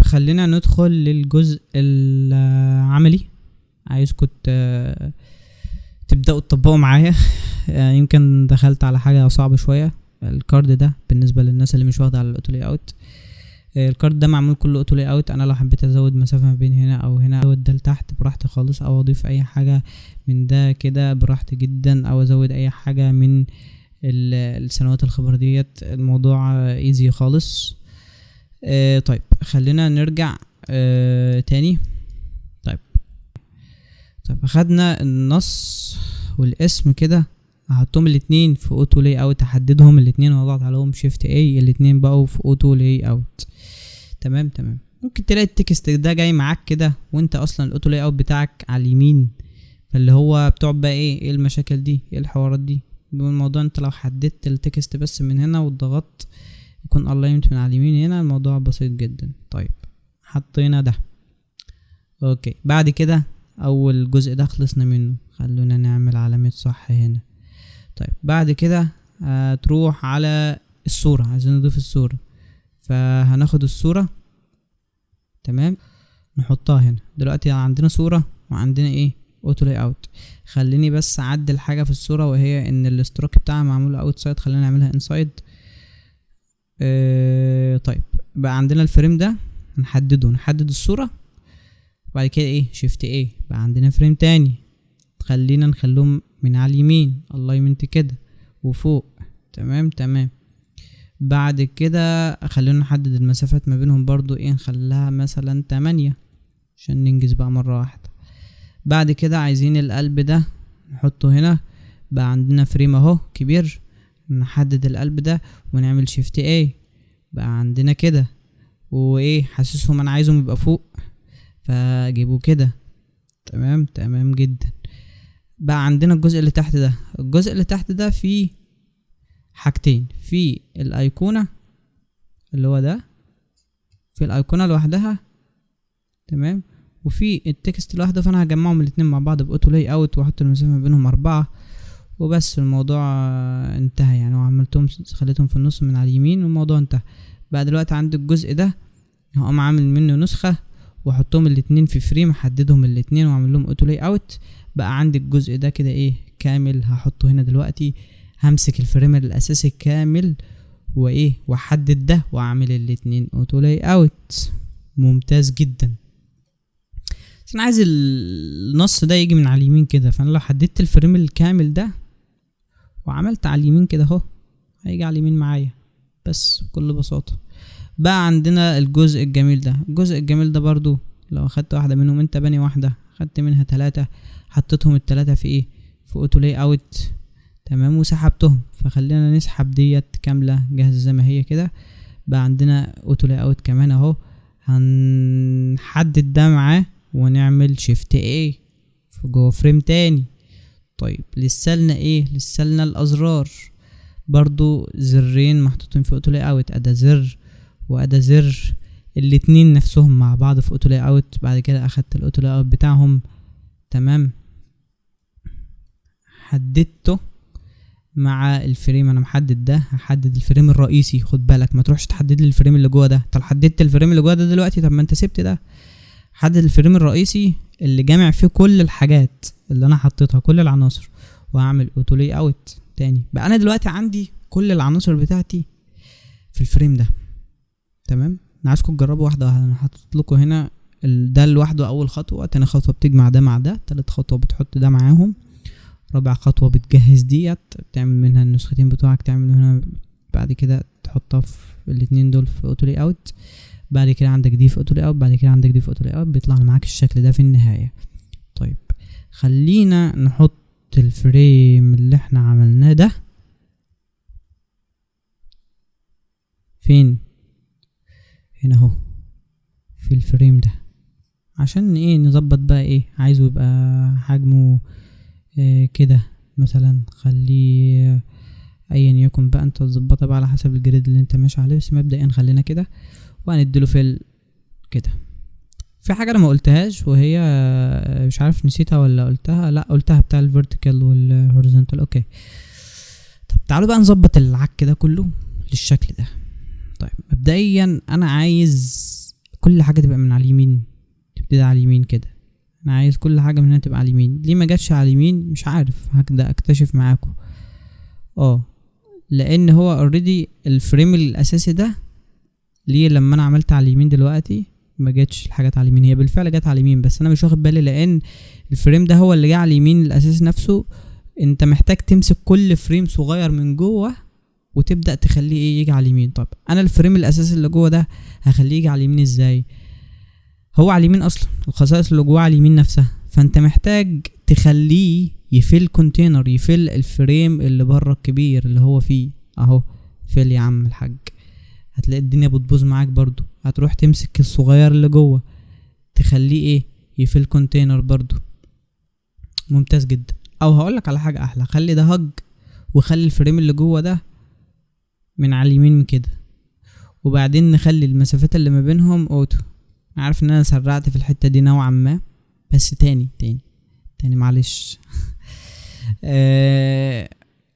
خلينا ندخل للجزء العملي. عايزكم تبدأوا تطبقوا معايا. يمكن دخلت على حاجة صعبة شوية. الكارد ده بالنسبة للناس اللي مش واخدة على الاوتو لاي اوت، الكارد ده معمول كله اوتو لاي اوت. انا لو حبيت ازود مسافة ما بين هنا او هنا ازود ده لتحت براحتي خالص، او اضيف اي حاجة من ده كده براحتي جدا، او ازود اي حاجة من السنوات الخبرة ديت. الموضوع ايزي خالص. طيب خلينا نرجع تاني. طيب اخدنا النص والاسم كده، هحطهم الاتنين في اوتو لاي اوت، احددهم الاتنين واضغط عليهم شيفت اي، الاتنين بقوا في اوتو لاي اوت. تمام. ممكن تلاقي التكست ده جاي معاك كده وانت اصلا الاوتو لاي اوت بتاعك على اليمين، فاللي هو بتقعد بقى ايه المشاكل دي، ايه الحوارات دي. بالموضوع انت لو حددت التكست بس من هنا وضغطت يكون الاينمنت من على اليمين هنا، الموضوع بسيط جدا. طيب حطينا ده. اوكي، بعد كده اول جزء ده خلصنا منه، خلونا نعمل علامة صح هنا. طيب بعد كده تروح على الصورة، عايزين نضيف الصورة، فهناخد الصورة. تمام، نحطها هنا. دلوقتي عندنا صورة وعندنا ايه اوتو لاي اوت. خليني بس اعدل حاجة في الصورة، وهي ان الاستروك بتاعها معمول اوت سايد، خلينا نعملها انسايد. طيب بقى عندنا الفريم ده نحدد الصورة، وبعد كده ايه شيفت ايه، بقى عندنا فريم تاني. خلينا نخليهم من على اليمين الاينمنت كده وفوق. تمام. بعد كده خلينا نحدد المسافات ما بينهم برضو ايه، نخليها مثلا 8 عشان ننجز بقى مرة واحدة. بعد كده عايزين القلب ده نحطه هنا، بقى عندنا فريم اهو كبير، نحدد القلب ده ونعمل شيفت ايه، بقى عندنا كده. وايه حاسسهم انا عايزهم يبقى فوق، فاجيبه كده. تمام جدا. بقى عندنا الجزء اللي تحت ده فيه حاجتين، في الايقونة اللي هو ده، في الايقونة لوحدها. تمام، وفي التكست لوحده، فانا هجمعهم الاتنين مع بعض باوتو لاي اوت واحط المسافة ما بينهم 4 وبس. الموضوع انتهى يعني، وعملتهم خليتهم في النص من على اليمين والموضوع انتهى. بقى دلوقتي عندي الجزء ده هقوم عامل منه نسخة واحطهم الاتنين في فريم، احددهم الاتنين واعمل لهم اوتو لاي اوت. بقى عندي الجزء ده كده ايه كامل، هحطه هنا دلوقتي. همسك الفريم الاساسي كامل وايه واحدد ده واعمل الاتنين اوتو لاي اوت. ممتاز جدا. بس انا عايز النص ده يجي من على اليمين كده، فانا لو حددت الفريم الكامل ده وعملت على اليمين كده اهو، هيجي على اليمين معايا بس بكل بساطة. بقى عندنا الجزء الجميل ده برضو لو اخدت واحدة منهم، انت بني واحدة خدت منها 3، حطيتهم ال3 في ايه في اوتو لاي اوت. تمام، وسحبتهم. فخلينا نسحب ديت كاملة جاهزة زي ما هي كده. بقى عندنا اوتو لاي اوت كمان اهو، هنحدد ده معاه ونعمل شيفت ايه في جوه فريم تاني. طيب لسه لنا الازرار برضو، زرين محطوطين في اوتو لاي اوت، ادا زر وادا زر، الاتنين نفسهم مع بعض في اوتو لاي اوت. بعد كده اخدت الاوتو لاي اوت بتاعهم. تمام، حددته مع الفريم. انا محدد ده، هحدد الفريم الرئيسي. خد بالك ما تروحش تحدد لي الفريم اللي جوه ده. طب حددت الفريم اللي جوه ده دلوقتي، طب ما انت سبت ده. حدد الفريم الرئيسي اللي جامع فيه كل الحاجات اللي انا حطيتها، كل العناصر، وهعمل اوتو لاي اوت تاني. بقى انا دلوقتي عندي كل العناصر بتاعتي في الفريم ده. تمام، انا عايزكم تجربوا واحده. انا حاطط لكم هنا ده لوحده اول خطوه، تاني خطوه بتجمع ده مع ده، تالت خطوه بتحط ده معاهم، رابع خطوه بتجهز ديت بتعمل منها النسختين بتوعك، تعمل هنا بعد كده تحطها في الاتنين دول في اوتو لاي اوت. بعد كده عندك دي في اوتو لاي اوت، بعد كده عندك دي في اوتو لاي اوت، بيطلع معاك الشكل ده في النهايه. طيب خلينا نحط الفريم اللي احنا عملناه ده فين؟ هنا اهو في الفريم ده، عشان ايه نظبط بقى ايه عايزه يبقى حجمه كده مثلا. خليه ايا يكن بقى، انت تظبطها بقى على حسب الجريد اللي انت ماشي عليه، بس مبدئيا خلينا كده وهنديله في كده. في حاجه انا ما قلتهاش، وهي مش عارف نسيتها ولا قلتها، لا قلتها، بتاع الفيرتيكال والهوريزونتال. اوكي، طب تعالوا بقى نظبط العك ده كله للشكل ده. طيب مبدئيا انا عايز كل حاجه تبقى من على اليمين، تبتدي على اليمين كده. انا عايز كل حاجه من هنا تبقى على اليمين. ليه ما جاتش على اليمين مش عارف، هبدا اكتشف معاكم. لان هو اوريدي الفريم الاساسي ده ليه لما انا عملت على اليمين دلوقتي ما جاتش الحاجات على اليمين. هي بالفعل جات على اليمين بس انا مش واخد بالي، لان الفريم ده هو اللي جه على اليمين الاساسي نفسه. انت محتاج تمسك كل فريم صغير من جوه وتبدا تخليه يجي على اليمين. طب انا الفريم الاساسي اللي جوه ده هخليه يجي على اليمين ازاي؟ هو على اليمين اصلا، الخصائص اللي جوه على اليمين نفسها، فانت محتاج تخليه يفل كونتينر، يفل الفريم اللي بره الكبير اللي هو فيه اهو. فل يا عم الحاج، هتلاقي الدنيا بتبوظ معاك برضو. هتروح تمسك الصغير اللي جوه تخليه يفل كونتينر برضو. ممتاز جدا. او هقولك على حاجه احلى، خلي ده هج وخلي الفريم اللي جوه ده من على اليمين من كده، وبعدين نخلي المسافات اللي ما بينهم اوتو. عارف ان انا سرعت في الحته دي نوعا ما، بس تاني معلش.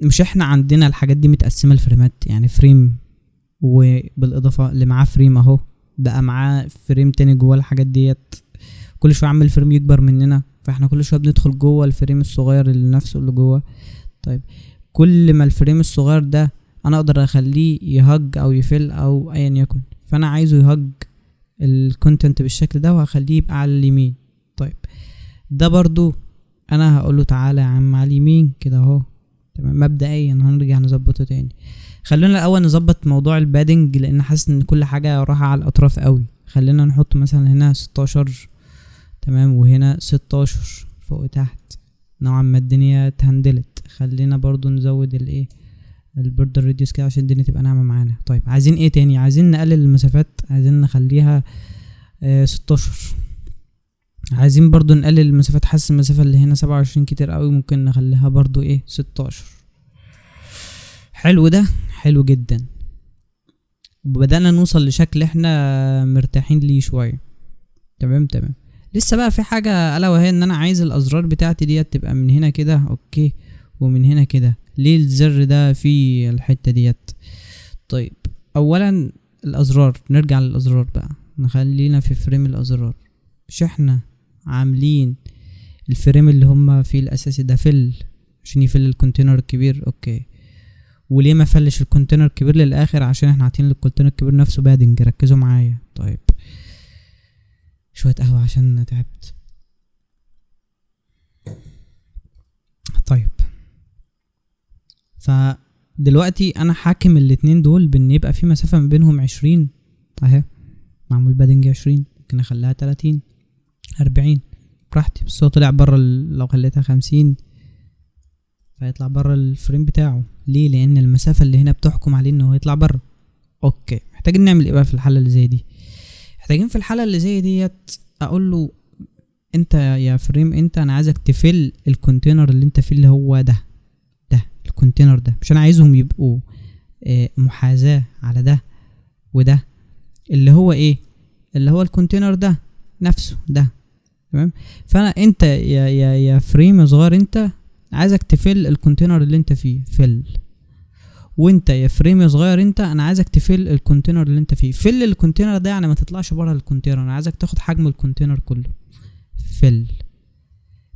مش احنا عندنا الحاجات دي متقسمه الفريمات، يعني فريم وبالاضافه اللي معاه فريم اهو بقى معاه فريم تاني جوه الحاجات ديت. كل شويه عمال الفريم يكبر مننا، فاحنا كل شويه بندخل جوه الفريم الصغير اللي نفسه اللي جوه. طيب كل ما الفريم الصغير ده انا اقدر اخليه يهج او يفل او ايا يكن، فانا عايزه يهج الكونتنت بالشكل ده وهخليه يبقى على اليمين. طيب ده برضو انا هقوله تعالى يا عم على اليمين كده اهو. تمام، مبدئيا هنرجع نظبطه تاني. خلينا الاول نظبط موضوع البادنج، لان حاسس ان كل حاجه رايحه على الاطراف قوي. خلينا نحط مثلا هنا 16 تمام، وهنا 16 فوق وتحت، نوعا ما الدنيا اتهندلت. خلينا برضو نزود البوردر راديوس كده عشان الدنيا تبقى ناعمه معانا. طيب عايزين ايه تاني؟ عايزين نقلل المسافات، عايزين نخليها 16. عايزين برضو نقلل المسافات، حاسس المسافه اللي هنا 27 كتير قوي، ممكن نخليها برضو 16. حلو، ده حلو جدا. بدأنا نوصل لشكل احنا مرتاحين ليه شويه. تمام. لسه بقى في حاجه الا وهي ان انا عايز الازرار بتاعتي ديت تبقى من هنا كده اوكي، ومن هنا كده. ليه الزر ده في الحته ديت؟ طيب اولا الازرار، نرجع للازرار بقى، نخلينا في فريم الازرار. مش احنا عاملين الفريم اللي هما فيه الاساسي ده فل عشان يفل الكونتينر الكبير؟ اوكي. وليه ما فلش الكونتينر الكبير للاخر؟ عشان احنا عاطين للكونتينر الكبير نفسه بادنج. ركزوا معايا. طيب شويه قهوه عشان تعبت. طيب فدلوقتي انا حاكم الاتنين دول بان يبقى في مسافه ما بينهم 20 اهي، معمول بادنج 20، ممكن اخليها 30 40 براحتي. بس هو طلع بره لو خليتها 50 فيطلع بره الفريم بتاعه. ليه؟ لان المسافه اللي هنا بتحكم عليه انه يطلع بره. اوكي، محتاجين نعمل ايه بقى في الحاله اللي زي دي؟ محتاجين في الحاله اللي زي ديت اقول له انت يا فريم، انت انا عايزك تفل الكونتينر اللي انت فيه اللي هو ده الكونتينر ده. مش انا عايزهم يبقوا محاذاة على ده وده، اللي هو اللي هو الكونتينر ده نفسه ده. تمام. فانا انت يا فريم صغير، انت عايزك تفل الكونتينر اللي انت فيه فل، وانت يا فريم صغير انت انا عايزك تفل الكونتينر اللي انت فيه فل. الكونتينر ده يعني ما تطلعش بره الكونتينر، انا عايزك تاخد حجم الكونتينر كله فل.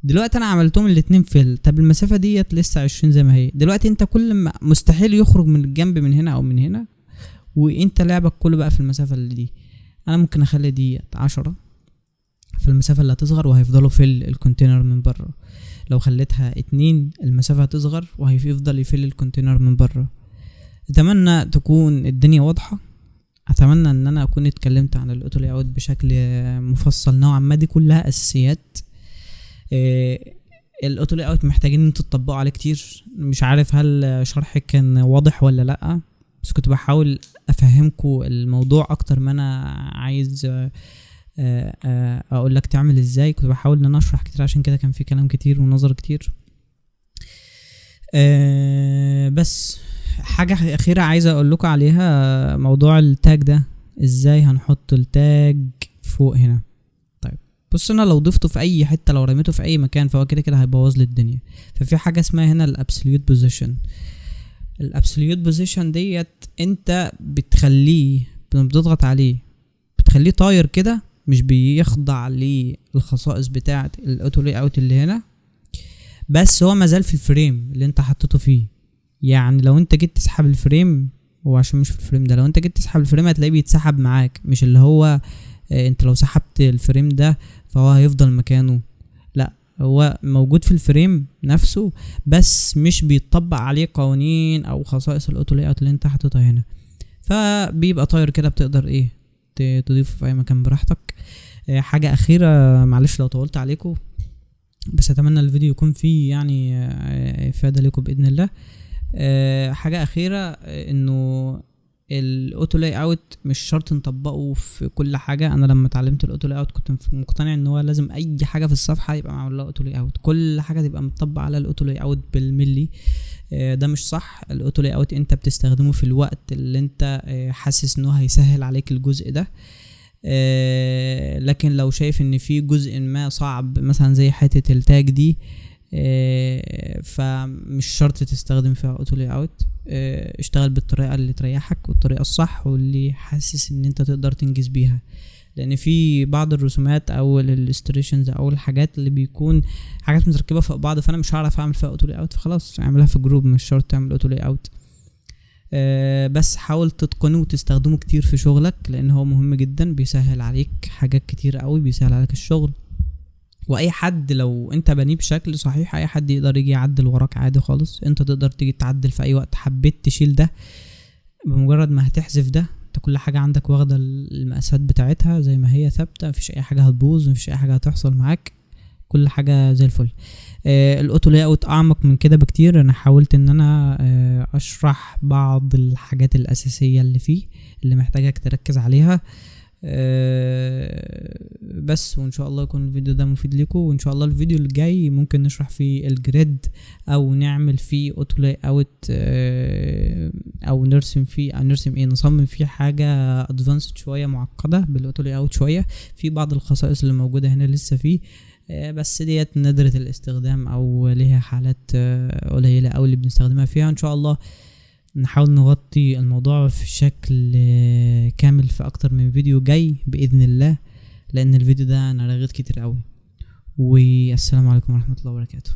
دلوقتي انا عملتهم الاتنين فل. طب المسافه ديت لسه 20 زي ما هي. دلوقتي انت كل ما مستحيل يخرج من الجنب من هنا او من هنا، وانت لعبك كله بقى في المسافه اللي دي. انا ممكن اخلي ديت 10 في المسافه اللي هتصغر وهيفضلوا فل الكونتينر من بره. لو خليتها 2 المسافه هتصغر وهيفضل يفل الكونتينر من بره. اتمنى تكون الدنيا واضحه. اتمنى ان انا اكون اتكلمت عن الاوتو لاي اوت بشكل مفصل نوعا ما. دي كلها اساسيات. الاوتو لاي اوت محتاجين انتوا تطبقوا عليه كتير. مش عارف هل شرحي كان واضح ولا لا، بس كنت بحاول افهمكم الموضوع اكتر ما انا عايز اقول لك تعمل ازاي. كنت بحاول ان انا اشرح كتير، عشان كده كان في كلام كتير ونظر كتير. بس حاجة اخيرة عايز اقول لكم عليها، موضوع التاج ده. ازاي هنحط التاج فوق هنا؟ طيب بص، انا لو ضفته في اي حتة، لو رميته في اي مكان، فهو كده كده هيبوظ لي الدنيا. ففي حاجة اسمها هنا الابسوليوت بوزيشن. الابسوليوت بوزيشن ديت انت بتخليه، بتضغط عليه بتخليه طاير كده، مش بيخضع للخصائص بتاعه الاوتو لاي اوت اللي هنا، بس هو مازال في الفريم اللي انت حطيته فيه. يعني لو انت جيت تسحب الفريم، هو عشان مش في الفريم ده، لو انت جيت تسحب الفريم هتلاقيه بيتسحب معاك، مش اللي هو انت لو سحبت الفريم ده فهو هيفضل مكانه، لا هو موجود في الفريم نفسه، بس مش بيطبق عليه قوانين او خصائص الاوتو لاي اوت اللي انت حاططها هنا، فبيبقى طاير كده، بتقدر ايه تضيفه في اي مكان براحتك. حاجة اخيرة، معلش لو طولت عليكم، بس اتمنى الفيديو يكون فيه يعني افادة لكم باذن الله. حاجة اخيرة، انه الاوتو لاي اوت مش شرط نطبقه في كل حاجة. انا لما اتعلمت الاوتو لاي اوت كنت مقتنع ان هو لازم اي حاجة في الصفحة يبقى معمول لها اوتو لاي اوت، كل حاجة تبقى متطبق على الاوتو لاي اوت بالملي. ده مش صح. الاوتو لاي اوت انت بتستخدمه في الوقت اللي انت حاسس انه هيسهل عليك الجزء ده، لكن لو شايف ان في جزء ما صعب مثلا زي حتة التاج دي، فمش شرط تستخدم فيها اوتو لاي اوت. اشتغل بالطريقة اللي تريحك والطريقة الصح واللي حاسس ان انت تقدر تنجز بيها، لان في بعض الرسومات او الالستريشنز او الحاجات اللي بيكون حاجات متركبة فوق بعض، فانا مش هعرف اعمل فيها اوتو لاي اوت، فخلاص اعملها في جروب، مش شرط تعمل اوتو لاي اوت. بس حاول تتقنه وتستخدمه كتير في شغلك، لان هو مهم جدا، بيسهل عليك حاجات كتير قوي، بيسهل عليك الشغل. واي حد لو انت بنيه بشكل صحيح، اي حد يقدر يجي يعدل وراك عادي خالص. انت تقدر تيجي تعدل في اي وقت حبيت تشيل ده، بمجرد ما هتحذف ده انت كل حاجة عندك واخدة المقاسات بتاعتها زي ما هي ثابتة، مفيش اي حاجة هتبوظ، مفيش اي حاجة هتحصل معاك، كل حاجة زي الفل. الاوتو لاي اوت اعمق من كده بكتير. انا حاولت ان انا اشرح بعض الحاجات الاساسية اللي فيه اللي محتاجك تركز عليها. بس وان شاء الله يكون الفيديو ده مفيد لكم، وان شاء الله الفيديو الجاي ممكن نشرح فيه الجريد، او نعمل فيه اوتو لاي اوت، او نرسم فيه، او نرسم ايه، نصمم فيه حاجة ادفانسد شوية، معقدة بالاوتو لاي اوت شوية، في بعض الخصائص اللي موجودة هنا لسه فيه، بس ديت نادرة الاستخدام او ليها حالات قليلة او اللي بنستخدمها فيها. ان شاء الله نحاول نغطي الموضوع في شكل كامل في اكتر من فيديو جاي باذن الله، لان الفيديو ده انا رغيت كتير قوي. والسلام عليكم ورحمة الله وبركاته.